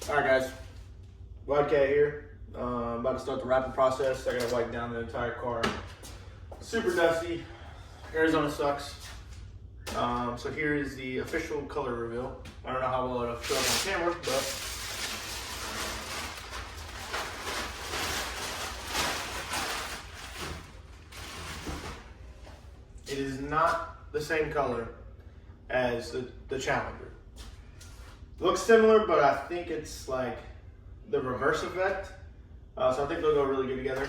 All right, guys. Hellcat here. About to start the wrapping process. I gotta wipe down the entire car. Super dusty. Arizona sucks. So here is the official color reveal. I don't know how well it'll show up on camera, but it is not the same color as the Challenger. Looks similar, but I think it's like the reverse effect. So I think they'll go really good together.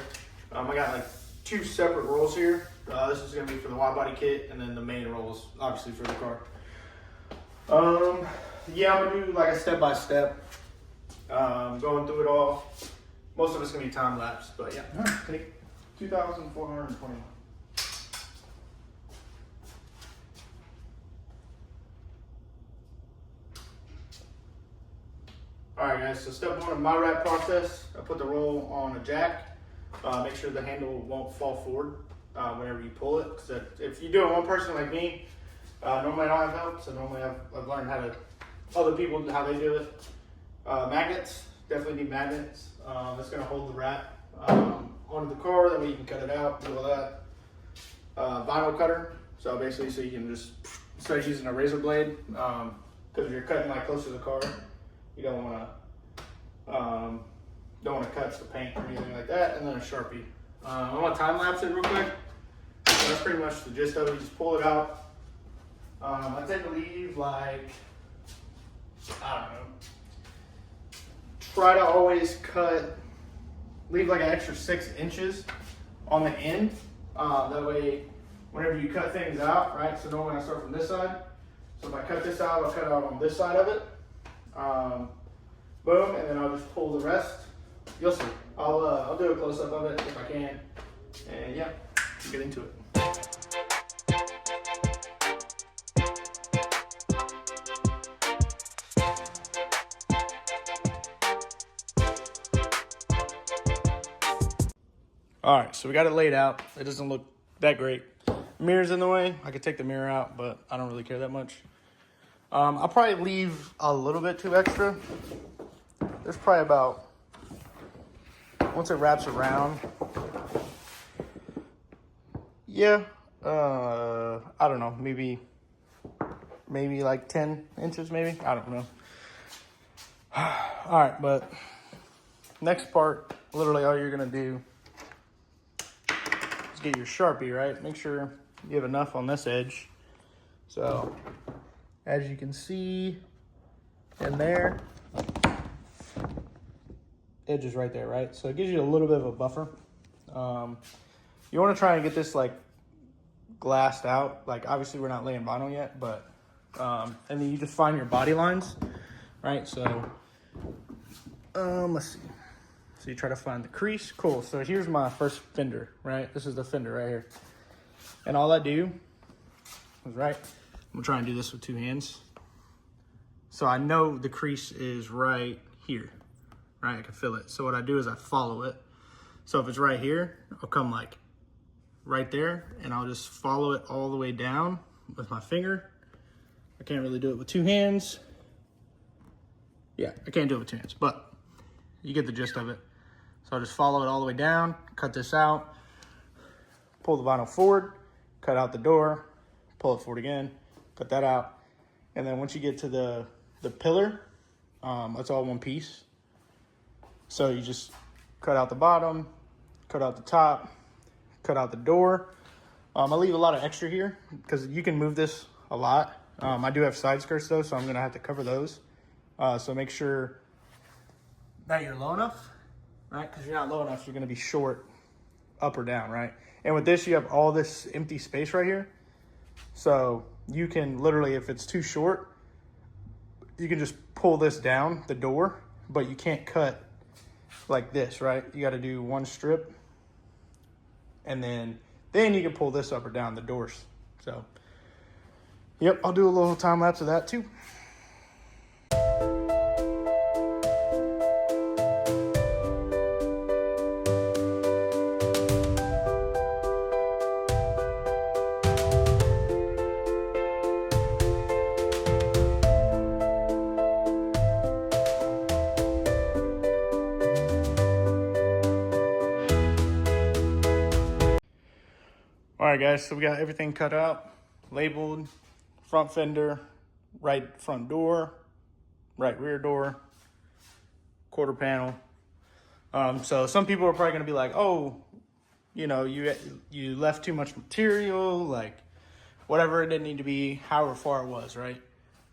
I got like two separate rolls here. This is gonna be for the widebody kit, and then the main rolls, obviously, for the car. Yeah, I'm gonna do like a step-by-step, going through it all. Most of it's gonna be time-lapse, but yeah. Take 2,420. Alright guys, so step one of my wrap process, I put the roll on a jack. Make sure the handle won't fall forward whenever you pull it. Because if you do it one person like me, normally I don't have help, so normally I've learned how to, other people, how they do it. Magnets, definitely need magnets. That's going to hold the wrap onto the car, that way you can cut it out, do all that. Vinyl cutter, so basically so you can just start using a razor blade, because if you're cutting like close to the car, you don't want to cut the paint or anything like that. And then a Sharpie. I want to time lapse it real quick. So that's pretty much the gist of it. You just pull it out. I tend to leave like, I don't know, try to always leave like an extra 6 inches on the end. That way, whenever you cut things out, right? So normally I start from this side. So if I cut this out, I'll cut out on this side of it. Boom, and then I'll just pull the rest. You'll see. I'll do a close-up of it if I can. And yeah, let's get into it. All right, so we got it laid out. It doesn't look that great. Mirror's in the way. I could take the mirror out, but I don't really care that much. I'll probably leave a little bit too extra. There's probably about, once it wraps around, yeah, I don't know, maybe like 10 inches, maybe, I don't know. All right, but next part, literally all you're gonna do is get your Sharpie, right? Make sure you have enough on this edge. So, as you can see in there, edge is right there, right? So it gives you a little bit of a buffer. You want to try and get this like glassed out. Like obviously we're not laying vinyl yet, but and then you just find your body lines, right? So let's see. So you try to find the crease. Cool. So here's my first fender, right? This is the fender right here. And all I do is, right, I'm gonna try and do this with 2 hands. So I know the crease is right here, right? I can feel it. So what I do is I follow it. So if it's right here, I'll come like right there and I'll just follow it all the way down with my finger. I can't really do it with 2 hands. Yeah, I can't do it with 2 hands, but you get the gist of it. So I'll just follow it all the way down, cut this out, pull the vinyl forward, cut out the door, pull it forward again, cut that out. And then once you get to the pillar, it's all one piece. So you just cut out the bottom, cut out the top, cut out the door. I leave a lot of extra here because you can move this a lot. I do have side skirts though, so I'm gonna have to cover those. So make sure that you're low enough, right? Because if you're not low enough, you're gonna be short up or down, right? And with this, you have all this empty space right here. So you can literally, if it's too short, you can just pull this down, the door, but you can't cut like this, right? You got to do one strip, and then you can pull this up or down the doors. So, yep, I'll do a little time lapse of that too. right, guys, so we got everything cut out, labeled, front fender, right front door, right rear door, quarter panel. So some people are probably gonna be like, oh, you know, you left too much material, like whatever it didn't need to be, however far it was, right?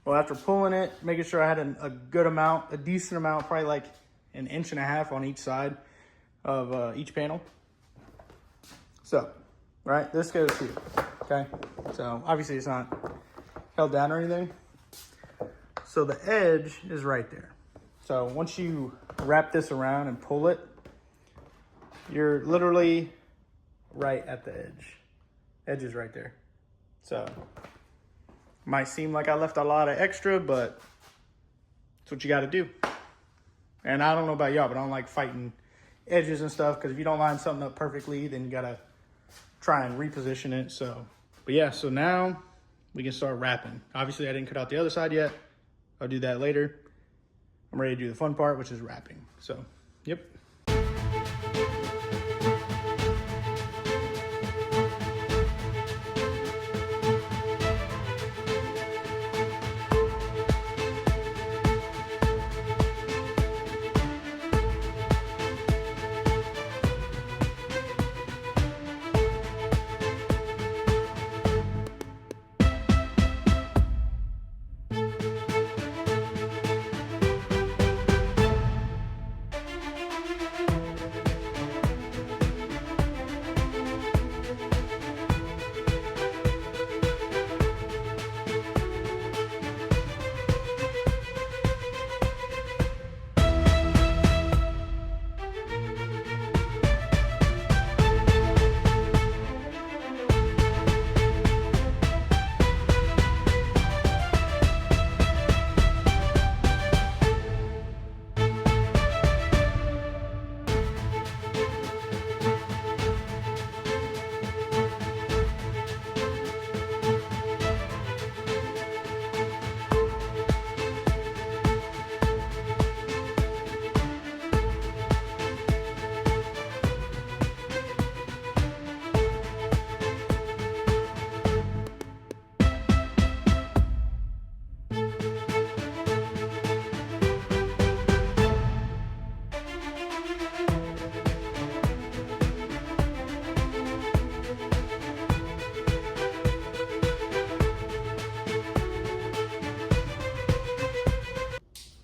Well, after pulling it, making sure I had a good amount, a decent amount, probably like 1.5 inches on each side of each panel. So, right, this goes here, okay? So obviously it's not held down or anything. So the edge is right there. So once you wrap this around and pull it, you're literally right at the edge. Edge is right there. So might seem like I left a lot of extra, but that's what you got to do. And I don't know about y'all, but I don't like fighting edges and stuff, because if you don't line something up perfectly, then you got to try and reposition it. So, but yeah, so now we can start wrapping. Obviously I didn't cut out the other side yet. I'll do that later. I'm ready to do the fun part, which is wrapping. So, yep.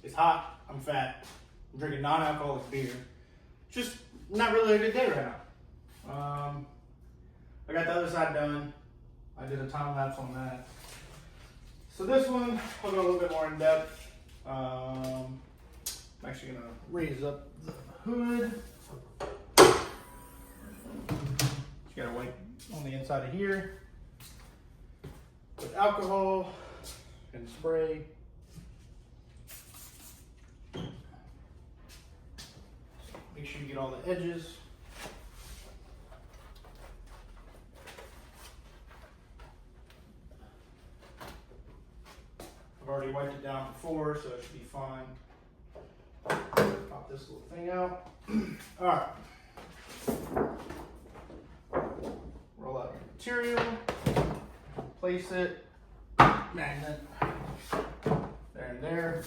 It's hot, I'm fat, I'm drinking non-alcoholic beer. Just not really a good day right now. I got the other side done. I did a time lapse on that. So this one, I'll go a little bit more in depth. I'm actually gonna raise up the hood. You gotta wipe on the inside of here with alcohol and spray. Make sure you get all the edges. I've already wiped it down before, so it should be fine. Pop this little thing out. All right. Roll out your material. Place it. Magnet. There and there.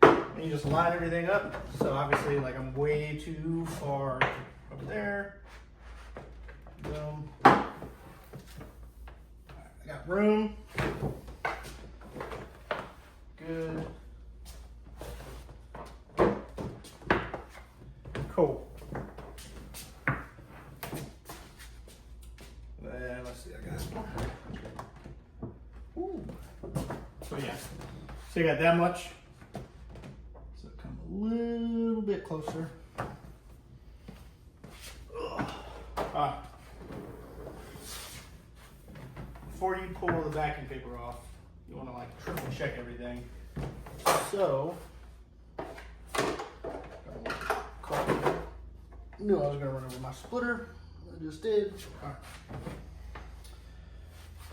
And you just line everything up. So obviously, like, I'm way too far over there. Boom. I got room. Good. Cool. Then let's see, I got. Ooh. So yeah. So you got that much. So come a little bit closer. Before you pull the backing paper off, you want to like triple check everything. So, knew I was going to run over my splitter. I just did. All right.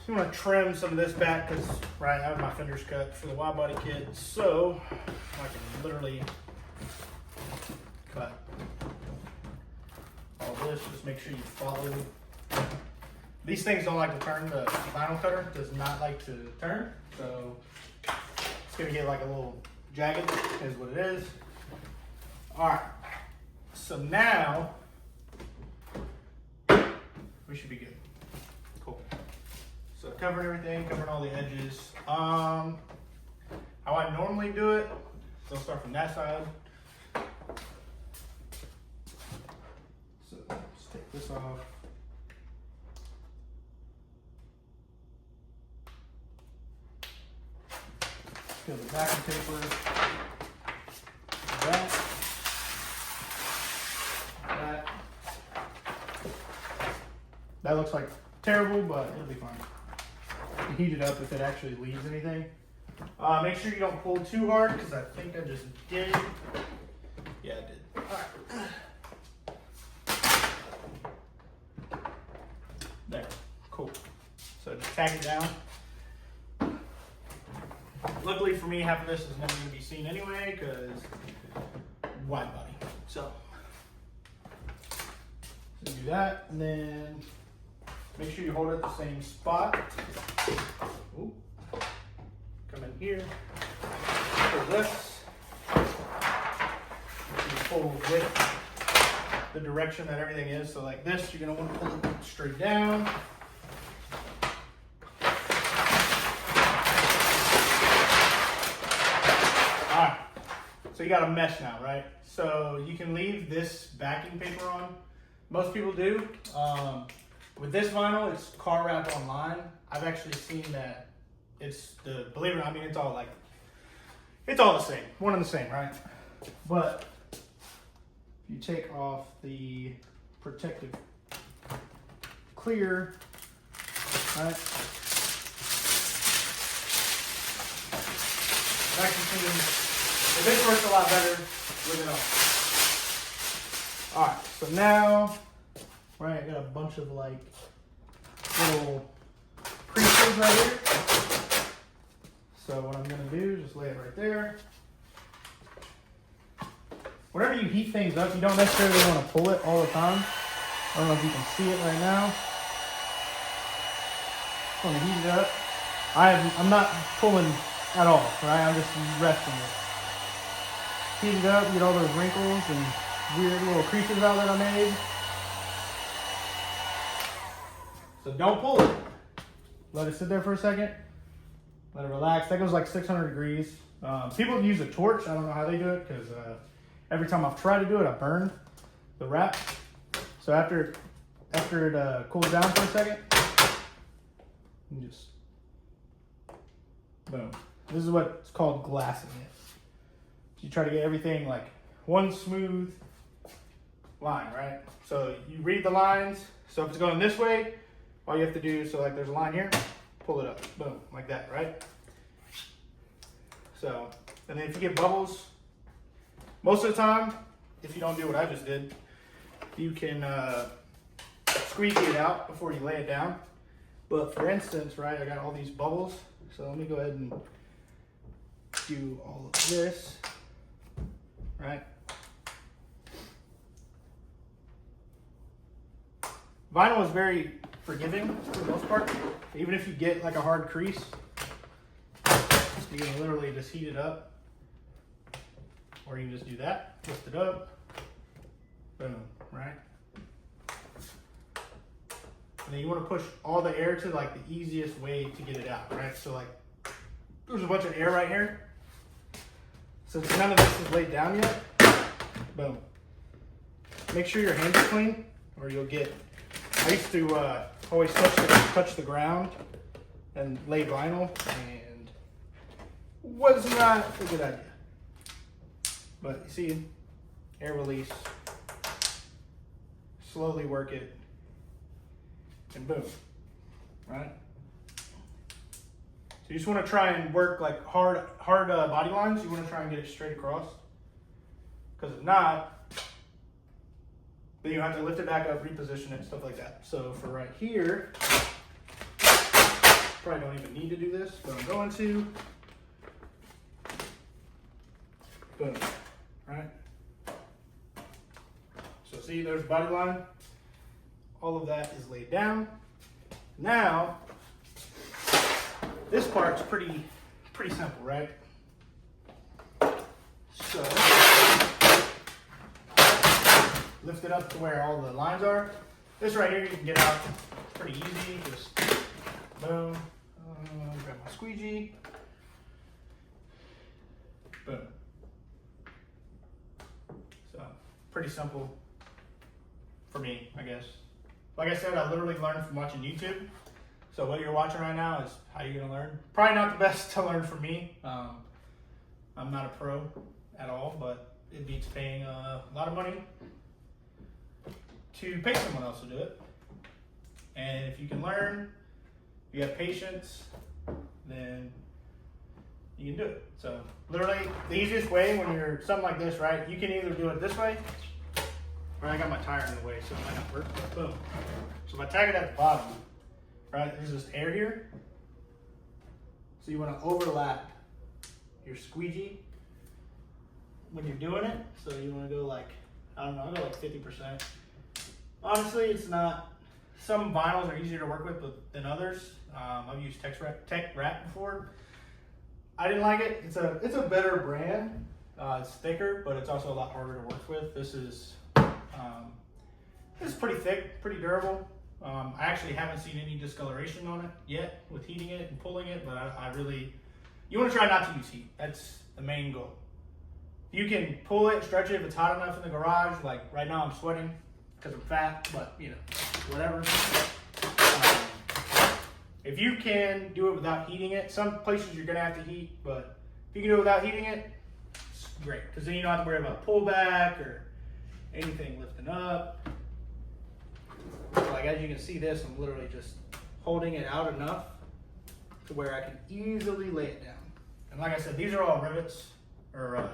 So I'm going to trim some of this back because right, I have my fenders cut for the wide body kit. So I can literally cut all this. Just make sure you follow These things don't like to turn. The vinyl cutter does not like to turn, so it's gonna get like a little jagged, is what it is. All right, so now we should be good. Cool. So covering everything, covering all the edges. How I normally do it, so I'll start from that side. So let's take this off. Peel the backing paper. That. That looks like terrible, but it'll be fine. You heat it up if it actually leaves anything. Make sure you don't pull too hard, because I think I just did. Yeah, I did. All right. There. Cool. So just tack it down. Luckily for me, half of this is never going to be seen anyway, because wide body. So do that, and then make sure you hold it at the same spot. Ooh. Come in here, pull this, you pull with the direction that everything is. So like this, you're gonna want to pull it straight down. All right, so you got a mesh now, right? So you can leave this backing paper on. Most people do. With this vinyl, it's car wrap online. I've actually seen that it's the, believe it or not, I mean, it's all like, it's all the same, one and the same, right? But if you take off the protective clear, right? This works a lot better with it on. All right, so now, right, I got a bunch of like little creases right here. So what I'm gonna do is just lay it right there. Whenever you heat things up, you don't necessarily want to pull it all the time. I don't know if you can see it right now. Just want to heat it up. I'm not pulling at all, right? I'm just resting it. Heat it up, get all those wrinkles and weird little creases out that I made. So don't pull it. Let it sit there for a second. Let it relax. That goes like 600 degrees. People use a torch. I don't know how they do it, because every time I've tried to do it, I burn the wrap. So after it cools down for a second, you just boom. This is what's called glassing it. You try to get everything like one smooth line, right? So you read the lines. So if it's going this way, all you have to do, so like there's a line here, pull it up, boom, like that, right? So, and then if you get bubbles, most of the time, if you don't do what I just did, you can squeegee it out before you lay it down. But for instance, right, I got all these bubbles, so let me go ahead and do all of this, right? Vinyl is very forgiving for the most part. Even if you get like a hard crease, you can literally just heat it up. Or you can just do that, lift it up, boom, right? And then you want to push all the air to like the easiest way to get it out, right? So like, there's a bunch of air right here. Since none of this is laid down yet, boom. Make sure your hands are clean, or you'll get, I used to always touch the ground and lay vinyl, and was not a good idea. But you see, air release, slowly work it, and boom, right? So you just want to try and work like hard body lines. You want to try and get it straight across, because if not, then you have to lift it back up, reposition it, stuff like that. So for right here, probably don't even need to do this, but I'm going to. Boom, right? So see, there's body line. All of that is laid down. Now, this part's pretty simple, right? So, lift it up to where all the lines are. This right here you can get out pretty easy. Just boom, grab my squeegee, boom. So, pretty simple for me, I guess. Like I said, I literally learned from watching YouTube. So what you're watching right now is how you're gonna learn. Probably not the best to learn from me. I'm not a pro at all, but it beats paying a lot of money to pay someone else to do it. And if you can learn, you have patience, then you can do it. So literally the easiest way when you're something like this, right? You can either do it this way, or I got my tire in the way, so it might not work. Boom. So if I tag it at the bottom, right, there's this air here. So you want to overlap your squeegee when you're doing it. So you want to go like, I don't know, I'll go like 50%. Honestly, it's not, some vinyls are easier to work with than others. I've used Tech Wrap before. I didn't like it. It's a better brand. It's thicker, but it's also a lot harder to work with. This is pretty thick, pretty durable. I actually haven't seen any discoloration on it yet with heating it and pulling it, but I really, you want to try not to use heat. That's the main goal. You can pull it, stretch it if it's hot enough in the garage. Like right now I'm sweating because I'm fat, but you know, whatever. If you can do it without heating it, some places you're gonna have to heat, but if you can do it without heating it, it's great. Because then you don't have to worry about pullback or anything lifting up. So like as you can see this, I'm literally just holding it out enough to where I can easily lay it down. And like I said, these are all rivets or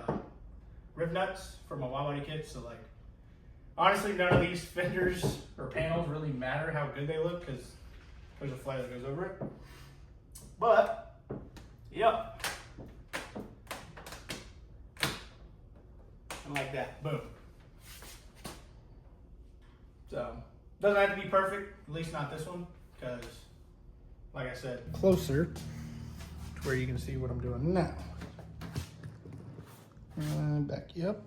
rib nuts for my widebody kits. So like, honestly, none of these fenders or panels really matter how good they look because there's a fly that goes over it. But, yep. And like that, boom. So, doesn't have to be perfect, at least not this one, because, like I said, closer to where you can see what I'm doing now. And back you up.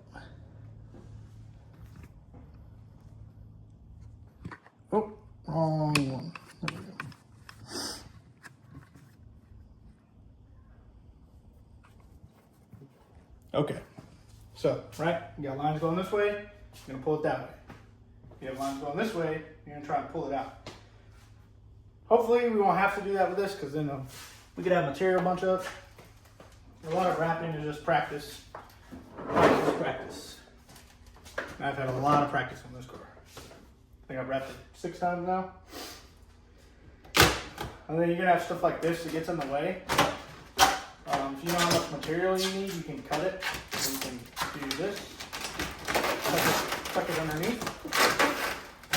Oh, wrong one. There we go. Okay, so, right, you got lines going this way, you're gonna pull it that way. You have lines going this way, you're gonna try and pull it out. Hopefully we won't have to do that with this because then we could have material bunch up. A lot of wrapping is just practice. Practice. And I've had a lot of practice on this car. I think I've wrapped it 6 times now. And then you're gonna have stuff like this that gets in the way. If you know how much material you need, you can cut it. So you can do this. Tuck it underneath,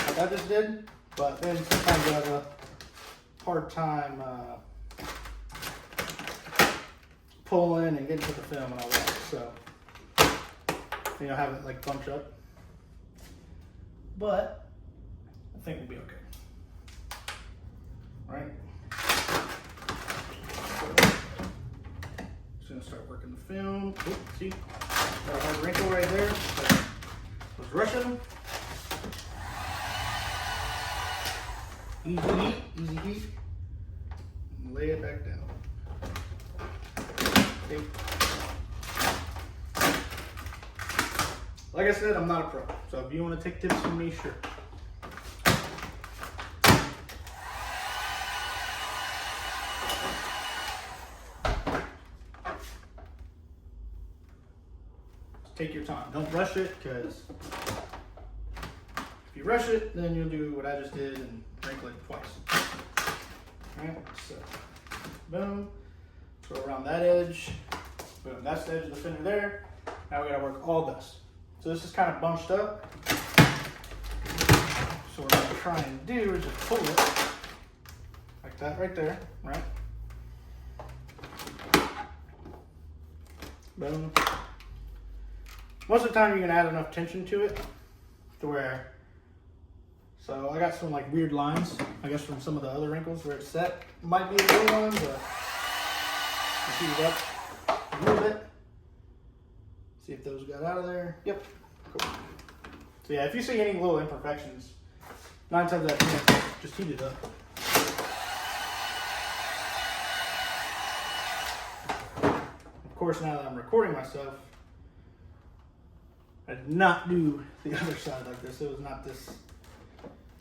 like I just did. But then sometimes you have a hard time pulling and getting to the film and all that. So you know, have it like bunch up. But I think we'll be okay. Right? Just gonna start working the film. Oop, see, got a hard wrinkle right there. So I was rushing. Easy heat, easy heat. And lay it back down. Okay. Like I said, I'm not a pro. So if you want to take tips from me, sure. Take your time. Don't rush it, because if you rush it, then you'll do what I just did and wrinkle it twice. Alright, so boom. Go around that edge. Boom, that's the edge of the fender there. Now we gotta work all this. So this is kind of bunched up. So what I'm gonna try and do is just pull it like that right there, right? Boom. Most of the time you can add enough tension to it to where So I got some like weird lines, I guess from some of the other wrinkles where it's set. Might be a good one, but let's heat it up a little bit. See if those got out of there. Yep. Cool. So yeah, if you see any little imperfections, 9 times out of 10, just heat it up. Of course, now that I'm recording myself, I did not do the other side like this. It was not this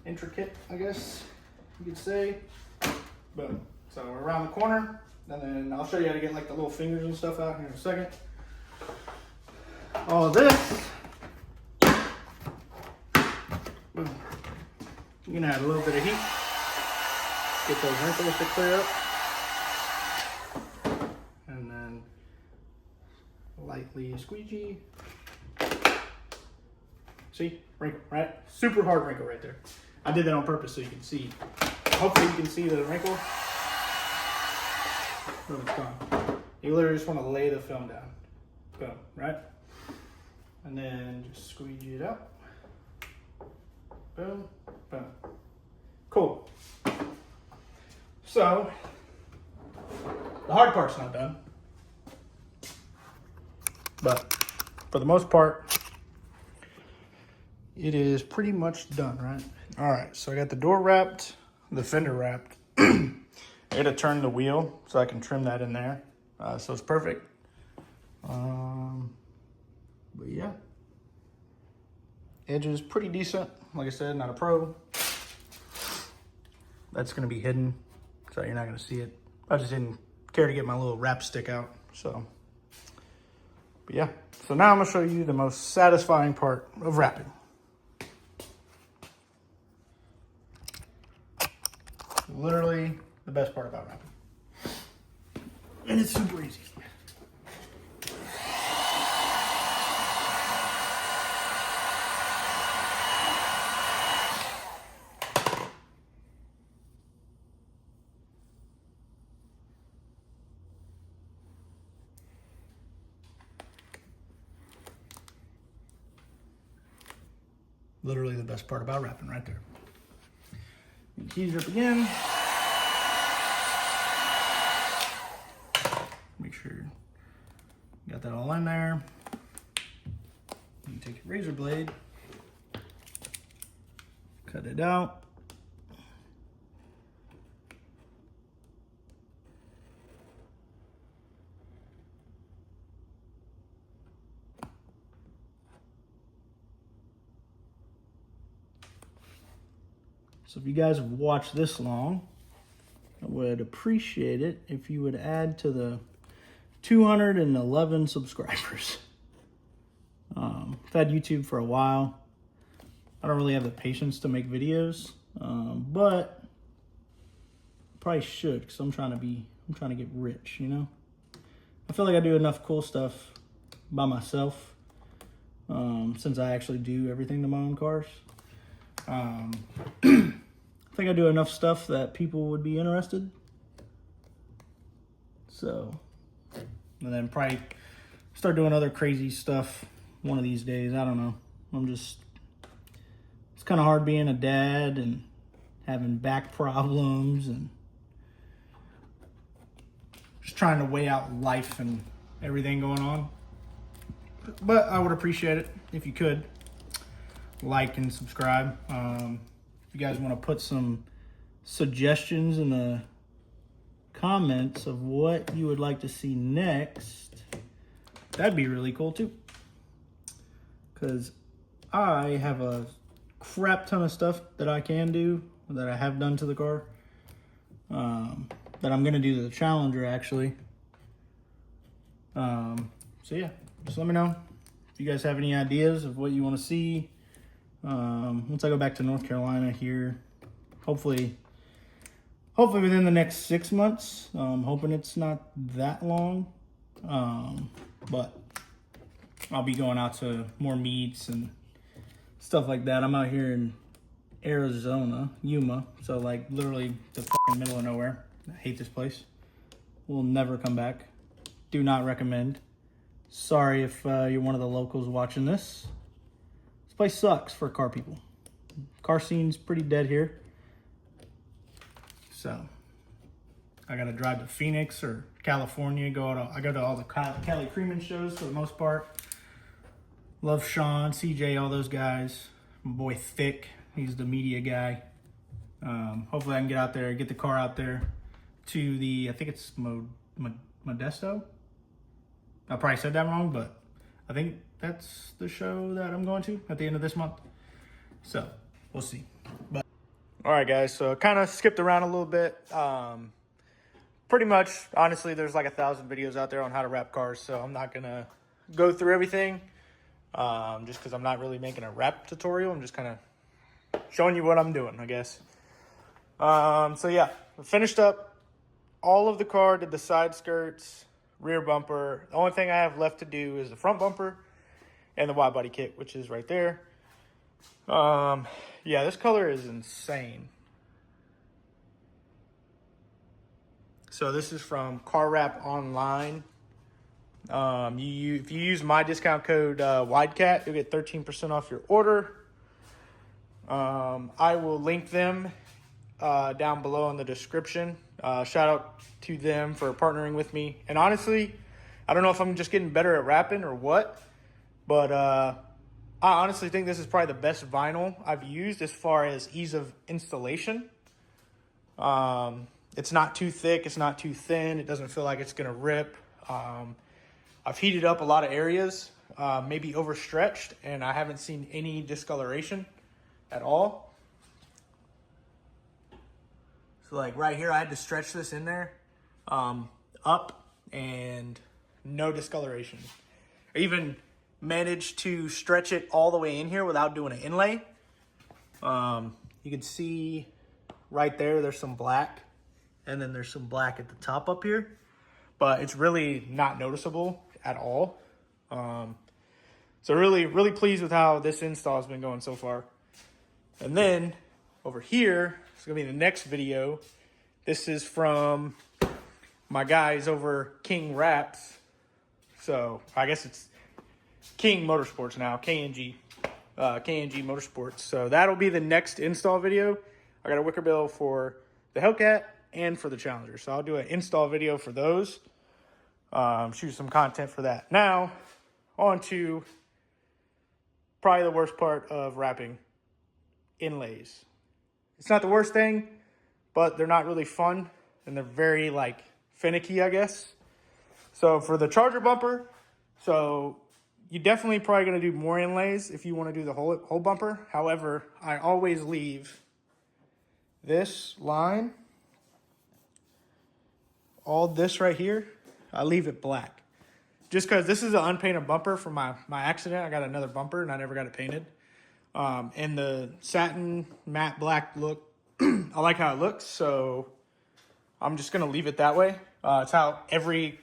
intricate, I guess you could say. Boom. So we're around the corner, and then I'll show you how to get like the little fingers and stuff out here in a second. All this, boom. You're gonna add a little bit of heat, get those wrinkles to clear up, and then lightly squeegee. See, wrinkle, right? Super hard wrinkle right there. I did that on purpose so you can see. Hopefully you can see the wrinkle. Boom, it's gone. You literally just want to lay the film down. Boom, right? And then just squeegee it out. Boom, boom. Cool. So, the hard part's not done. But for the most part, it is pretty much done, right? All right, so I got the door wrapped, the fender wrapped. I gotta turn the wheel so I can trim that in there. So it's perfect. But yeah. Edge is pretty decent. Like I said, not a pro. That's gonna be hidden, so you're not gonna see it. I just didn't care to get my little wrap stick out, so. But yeah, so now I'm gonna show you the most satisfying part of wrapping. Literally the best part about wrapping. And it's super easy. Literally the best part about wrapping right there. Keys up again. Make sure you got that all in there. You take your razor blade, cut it out. So if you guys have watched this long, I would appreciate it if you would add to the 211 subscribers. I've had YouTube for a while. I don't really have the patience to make videos, but probably should, because I'm trying to get rich, you know? I feel like I do enough cool stuff by myself, since I actually do everything to my own cars. I think I do enough stuff that people would be interested. So, and then probably start doing other crazy stuff one of these days. I don't know. It's kind of hard being a dad and having back problems and just trying to weigh out life and everything going on. But I would appreciate it if you could like and subscribe. If you guys want to put some suggestions in the comments of what you would like to see next, that'd be really cool too. Because I have a crap ton of stuff that I can do, that I have done to the car, that I'm going to do to the Challenger actually. So yeah, just let me know if you guys have any ideas of what you want to see. Once I go back to North Carolina here, hopefully within the next 6 months. Hoping it's not that long, but I'll be going out to more meets and stuff like that. I'm out here in Arizona, Yuma, so like literally the fucking middle of nowhere. I hate this place. We'll never come back. Do not recommend. Sorry if you're one of the locals watching this. This place sucks for car people. car scene's pretty dead here. So I gotta drive to Phoenix or California. I go to all the Cali Creamin' shows for the most part. Love Sean, CJ, all those guys. My boy Thick, he's the media guy. Hopefully I can get out there, get the car out there to the, I think it's Modesto. I probably said that wrong, but I think that's the show that I'm going to at the end of this month. So we'll see. But all right, guys, so kind of skipped around a little bit. Pretty much, honestly, there's like 1,000 videos out there on how to wrap cars, so I'm not gonna go through everything, just because I'm not really making a wrap tutorial. I'm just kind of showing you what I'm doing, I guess. So yeah, I finished up all of the car, did the side skirts, rear bumper. The only thing I have left to do is the front bumper and the wide body kit, which is right there. Yeah, this color is insane. So this is from Car Wrap Online. If you use my discount code WIDECAT, you'll get 13% off your order. I will link them down below in the description. Shout out to them for partnering with me. And honestly, I don't know if I'm just getting better at wrapping or what, but I honestly think this is probably the best vinyl I've used as far as ease of installation. It's not too thick, it's not too thin, it doesn't feel like it's gonna rip. I've heated up a lot of areas, maybe overstretched, and I haven't seen any discoloration at all. So like right here, I had to stretch this in there up, and no discoloration. I even managed to stretch it all the way in here without doing an inlay. You can see right there, there's some black, and then there's some black at the top up here, but it's really not noticeable at all. So really pleased with how this install has been going so far. And then over here, it's gonna be the next video. This is from my guys over King Wraps. So I guess it's King Motorsports now, KNG Motorsports. So that'll be the next install video. I got a wicker bill for the Hellcat and for the Challenger. So I'll do an install video for those. Shoot some content for that. Now, on to probably the worst part of wrapping, inlays. It's not the worst thing, but they're not really fun, and they're very like finicky, I guess. So for the Charger bumper, so you definitely probably gonna do more inlays if you want to do the whole bumper. However, I always leave this line, all this right here, I leave it black. Just because this is an unpainted bumper from my accident. I got another bumper and I never got it painted. And the satin matte black look, I like how it looks, so I'm just gonna leave it that way. It's how every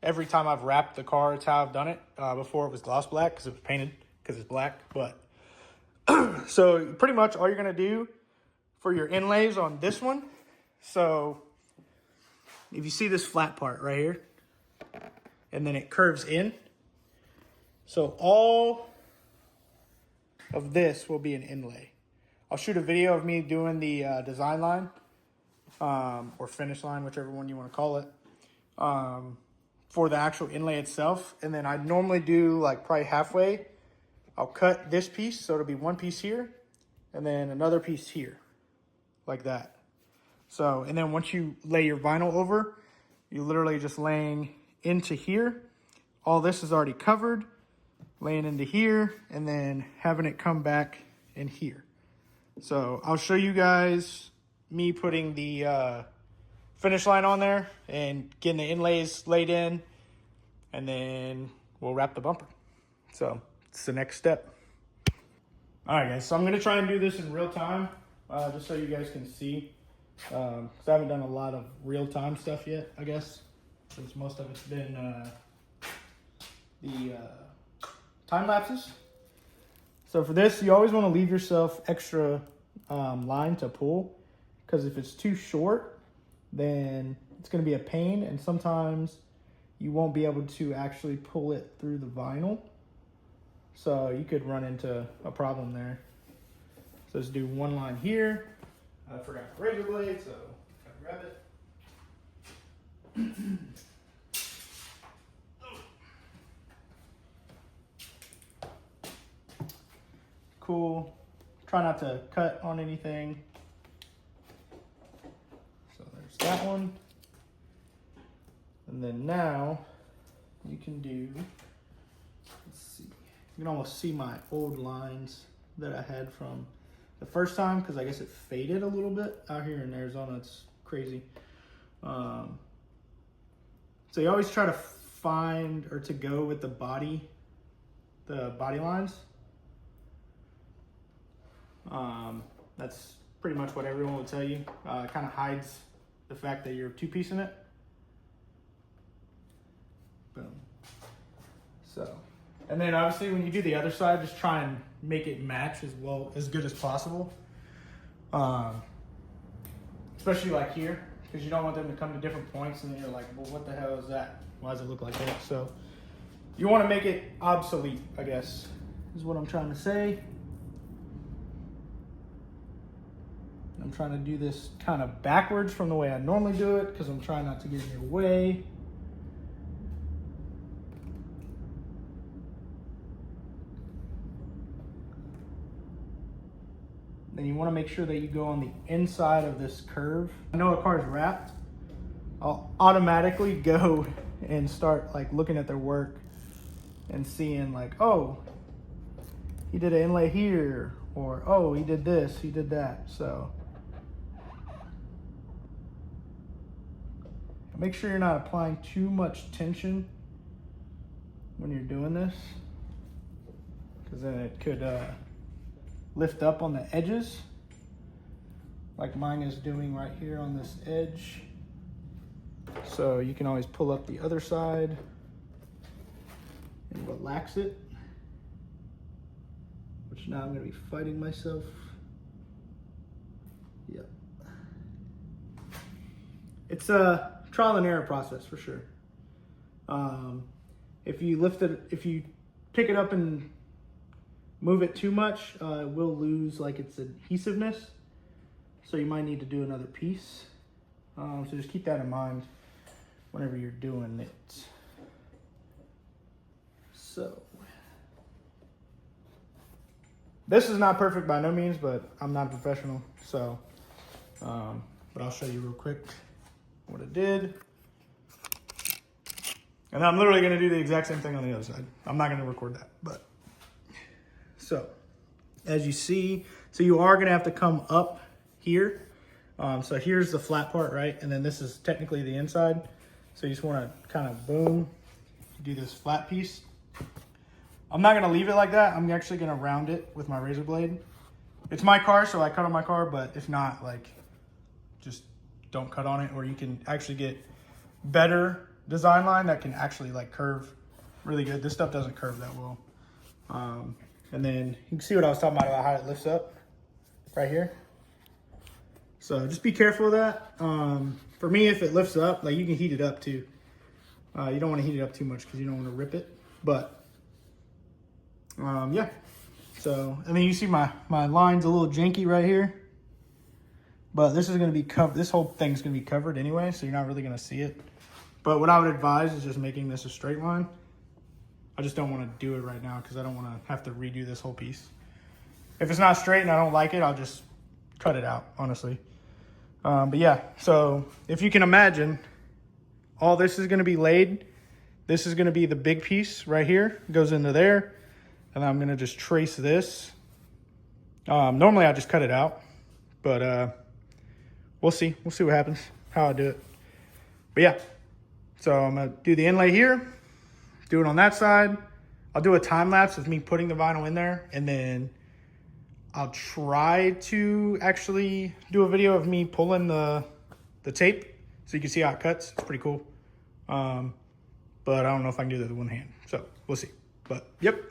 time I've wrapped the car, it's how I've done it. Before it was gloss black because it was painted because it's black. But so pretty much all you're gonna do for your inlays on this one. So if you see this flat part right here, and then it curves in, so all of this will be an inlay. I'll shoot a video of me doing the design line, or finish line, whichever one you want to call it, for the actual inlay itself. And then I normally do like probably halfway. I'll cut this piece, so it'll be one piece here, and then another piece here, like that. So, and then once you lay your vinyl over, you literally just laying into here. All this is already covered, laying into here, and then having it come back in here. So I'll show you guys me putting the finish line on there and getting the inlays laid in, and then we'll wrap the bumper. So it's the next step. All right, guys, so I'm gonna try and do this in real time, just so you guys can see. Because I haven't done a lot of real-time stuff yet, I guess, since most of it's been the time lapses. So for this, you always want to leave yourself extra line to pull, because if it's too short, then it's going to be a pain, and sometimes you won't be able to actually pull it through the vinyl. So you could run into a problem there. So let's do one line here. I forgot my razor blade, so gotta grab it. Cool. Try not to cut on anything. So there's that one. And then now you can do, let's see, you can almost see my old lines that I had from the first time, because I guess it faded a little bit out here in Arizona. It's crazy. So you always try to find or to go with the body lines. That's pretty much what everyone will tell you. It kind of hides the fact that you're two-piecing it. Boom. So, and then obviously when you do the other side, just try and make it match as good as possible. Especially like here, because you don't want them to come to different points and then you're like, well, what the hell is that? Why does it look like that? So you want to make it obsolete, I guess, is what I'm trying to say. I'm trying to do this kind of backwards from the way I normally do it, because I'm trying not to get in your way. Then you want to make sure that you go on the inside of this curve. I know a car is wrapped. I'll automatically go and start like looking at their work and seeing like, oh, he did an inlay here, or oh, he did this, he did that. So make sure you're not applying too much tension when you're doing this, because then it could lift up on the edges, like mine is doing right here on this edge. So you can always pull up the other side and relax it, which now I'm going to be fighting myself. Yep. It's a trial and error process for sure. If you pick it up and move it too much, it will lose like its adhesiveness. So you might need to do another piece. So just keep that in mind whenever you're doing it. So this is not perfect by no means, but I'm not a professional. So, but I'll show you real quick what it did. And I'm literally gonna do the exact same thing on the other side. I'm not gonna record that, but. So, as you see, so you are gonna have to come up here. So here's the flat part, right? And then this is technically the inside. So you just wanna kind of boom, do this flat piece. I'm not gonna leave it like that. I'm actually gonna round it with my razor blade. It's my car, so I cut on my car, but if not, like, just don't cut on it, or you can actually get better design line that can actually like curve really good. This stuff doesn't curve that well. And then you can see what I was talking about how it lifts up right here. So just be careful of that. For me, if it lifts up, like you can heat it up too. You don't want to heat it up too much because you don't want to rip it. But yeah. So, and then you see my line's a little janky right here. But this is going to be covered. This whole thing's going to be covered anyway, so you're not really going to see it. But what I would advise is just making this a straight line. I just don't want to do it right now because I don't want to have to redo this whole piece. If it's not straight and I don't like it, I'll just cut it out, honestly. But yeah, so if you can imagine, all this is going to be laid. This is going to be the big piece right here. It goes into there. And I'm going to just trace this. Normally I just cut it out. But we'll see. We'll see what happens, how I do it. But yeah, so I'm going to do the inlay here. Do it on that side. I'll do a time lapse of me putting the vinyl in there, and then I'll try to actually do a video of me pulling the tape so you can see how it cuts. It's pretty cool. But I don't know if I can do that with one hand. So we'll see. But yep.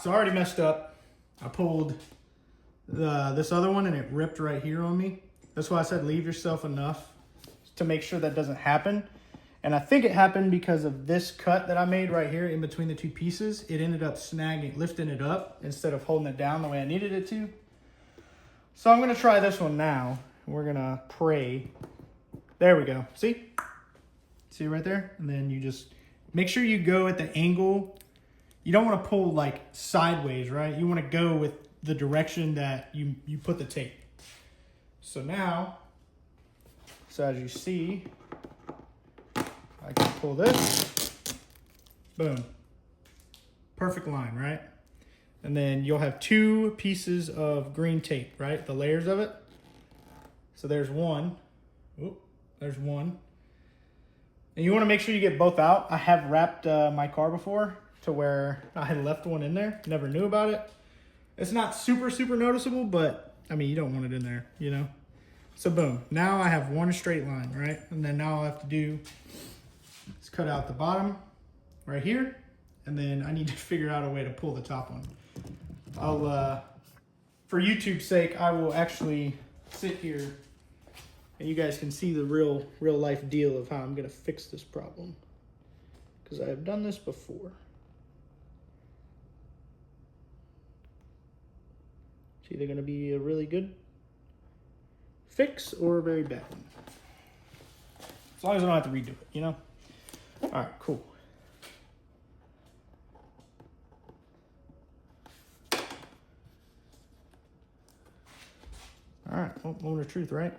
so I already messed up. I pulled this other one and it ripped right here on me. That's why I said leave yourself enough to make sure that doesn't happen. And I think it happened because of this cut that I made right here in between the two pieces. It ended up snagging, lifting it up instead of holding it down the way I needed it to. So I'm gonna try this one now. We're gonna pray. There we go, see? See right there? And then you just, make sure you go at the angle. You don't wanna pull like sideways, right? You wanna go with the direction that you put the tape. So now, so as you see, I can pull this, boom. Perfect line, right? And then you'll have two pieces of green tape, right? The layers of it. So there's one, oop, there's one. And you wanna make sure you get both out. I have wrapped my car before to where I had left one in there, never knew about it. It's not super, super noticeable, but I mean, you don't want it in there, you know? So boom, now I have one straight line, right? And then now all I have to do is cut out the bottom right here. And then I need to figure out a way to pull the top one. I'll, for YouTube's sake, I will actually sit here and you guys can see the real life deal of how I'm gonna fix this problem. Because I have done this before. It's either gonna be a really good fix or a very bad one. As long as I don't have to redo it, you know? All right, cool. All right, well, moment of truth, right?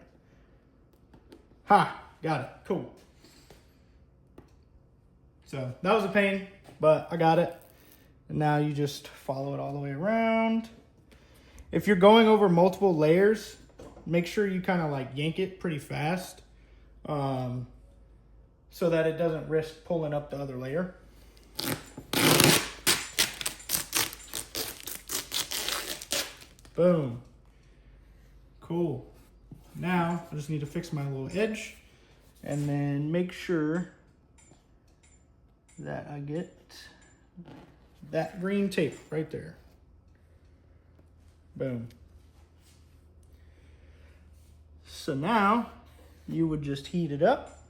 Ha, got it, cool. So that was a pain, but I got it. And now you just follow it all the way around. If you're going over multiple layers, make sure you kind of like yank it pretty fast so that it doesn't risk pulling up the other layer. Boom. Cool. Now I just need to fix my little edge and then make sure that I get that green tape right there. Boom. So now you would just heat it up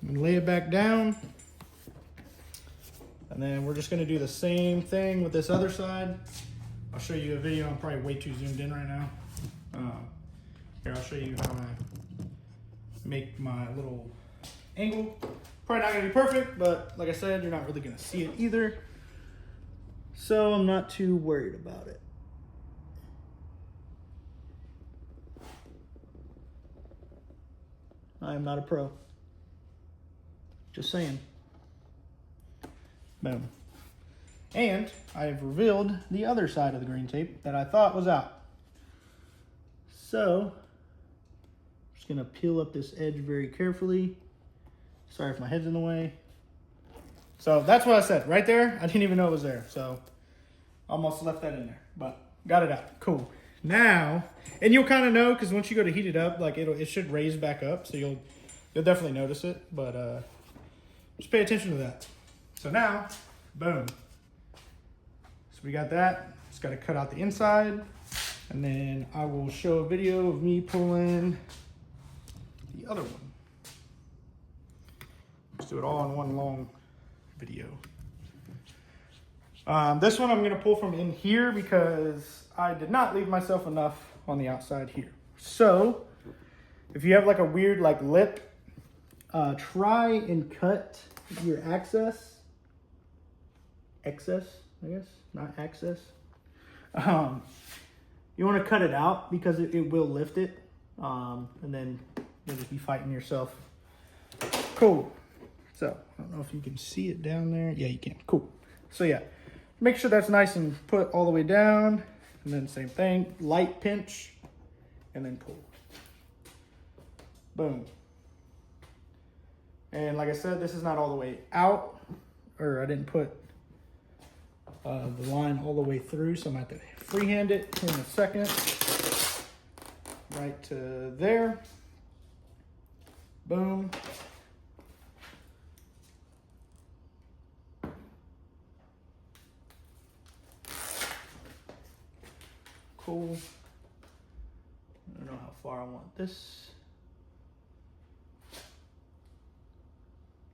and lay it back down. And then we're just gonna do the same thing with this other side. I'll show you a video. I'm probably way too zoomed in right now. Here, I'll show you how I make my little angle. Probably not gonna be perfect, but like I said, you're not really gonna see it either. So I'm not too worried about it. I am not a pro. Just saying. Boom. And I've revealed the other side of the green tape that I thought was out. So, I'm just gonna peel up this edge very carefully. Sorry if my head's in the way. So that's what I said, right there. I didn't even know it was there. So, almost left that in there, but got it out, cool. Now, and you'll kind of know, because once you go to heat it up, like it should raise back up, so you'll definitely notice it, but just pay attention to that. So now, boom. So we got that, just gotta cut out the inside, and then I will show a video of me pulling the other one. Let's do it all in one long video. This one I'm gonna pull from in here because I did not leave myself enough on the outside here. So if you have like a weird like lip, try and cut your excess, I guess, not access. You wanna cut it out because it will lift it. And then you'll just be fighting yourself. Cool. So I don't know if you can see it down there. Yeah, you can, cool. So yeah. Make sure that's nice and put all the way down. And then same thing, light pinch, and then pull. Boom. And like I said, this is not all the way out, or I didn't put the line all the way through, so I'm gonna have to freehand it here in a second. Right to there. Boom. far I want this.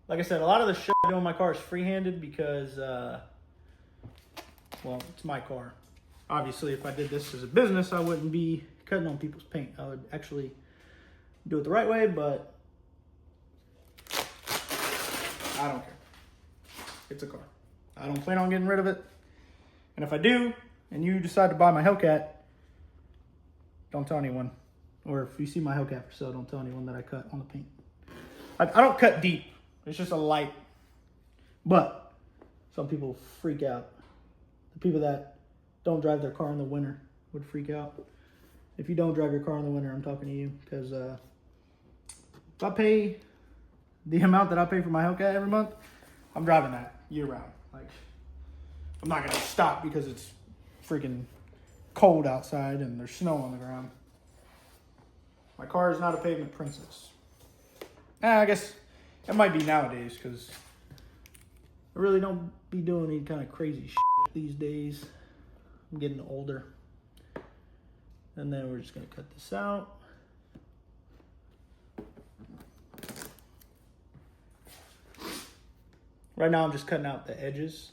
Like I said, a lot of the shit I do on my car is free-handed because, well, it's my car. Obviously, if I did this as a business, I wouldn't be cutting on people's paint. I would actually do it the right way, but I don't care. It's a car. I don't plan on getting rid of it. And if I do, and you decide to buy my Hellcat, don't tell anyone. Or if you see my Hellcat for sale, don't tell anyone that I cut on the paint. I don't cut deep. It's just a light. But some people freak out. The people that don't drive their car in the winter would freak out. If you don't drive your car in the winter, I'm talking to you. Because if I pay the amount that I pay for my Hellcat every month, I'm driving that year round. Like, I'm not going to stop because it's freaking cold outside and there's snow on the ground. My car is not a pavement princess. I guess it might be nowadays because I really don't be doing any kind of crazy shit these days. I'm getting older. And then we're just going to cut this out. Right now I'm just cutting out the edges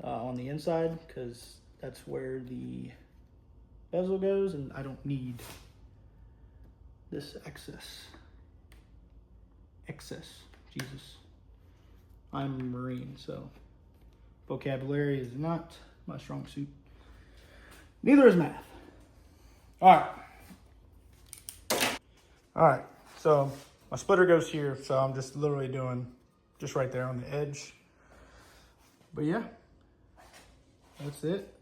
on the inside because that's where the bezel goes and I don't need this excess. Jesus. I'm a Marine, so vocabulary is not my strong suit. Neither is math. All right, so my splitter goes here, so I'm just literally doing just right there on the edge. But yeah, that's it.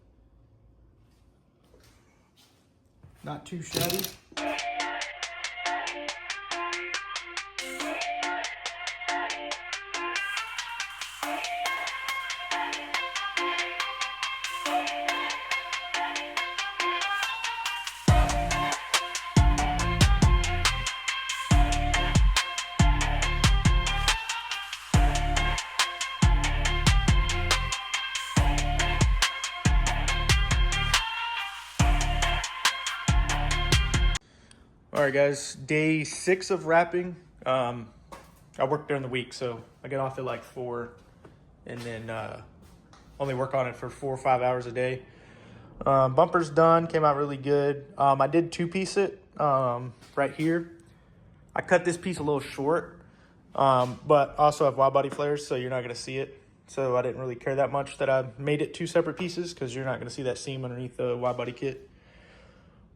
Not too shabby. All right, guys, day 6 of wrapping. I work during the week, so I get off at like 4 and then only work on it for 4 or 5 hours a day. Bumper's done, came out really good. I did 2-piece it right here. I cut this piece a little short, but also have wide body flares, so you're not gonna see it. So I didn't really care that much that I made it 2 separate pieces because you're not gonna see that seam underneath the wide body kit.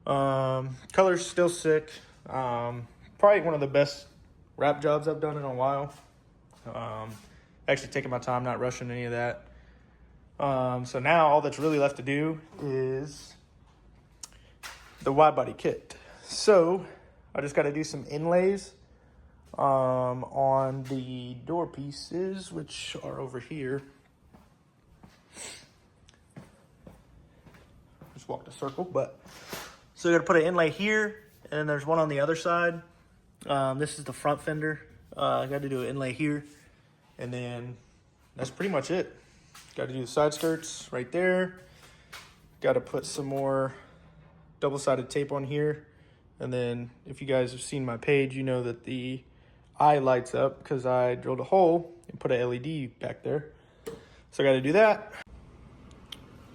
Color's still sick. Probably one of the best wrap jobs I've done in a while. Actually taking my time, not rushing any of that. So now all that's really left to do is the wide body kit. So I just got to do some inlays on the door pieces, which are over here. Just walked a circle, but so you're gonna put an inlay here, and then there's one on the other side. This is the front fender. I got to do an inlay here, and then that's pretty much it. Got to do the side skirts right there. Got to put some more double-sided tape on here, and then if you guys have seen my page, you know that the eye lights up because I drilled a hole and put a LED back there. So I got to do that.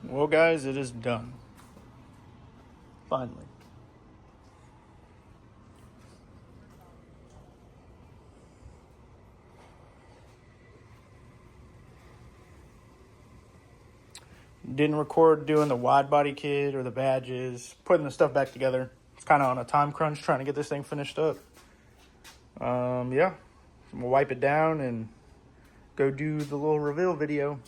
Well, guys, it is done. Finally. Didn't record doing the wide body kit or the badges, putting the stuff back together. It's kind of on a time crunch trying to get this thing finished up. Yeah, I'm gonna wipe it down and go do the little reveal video.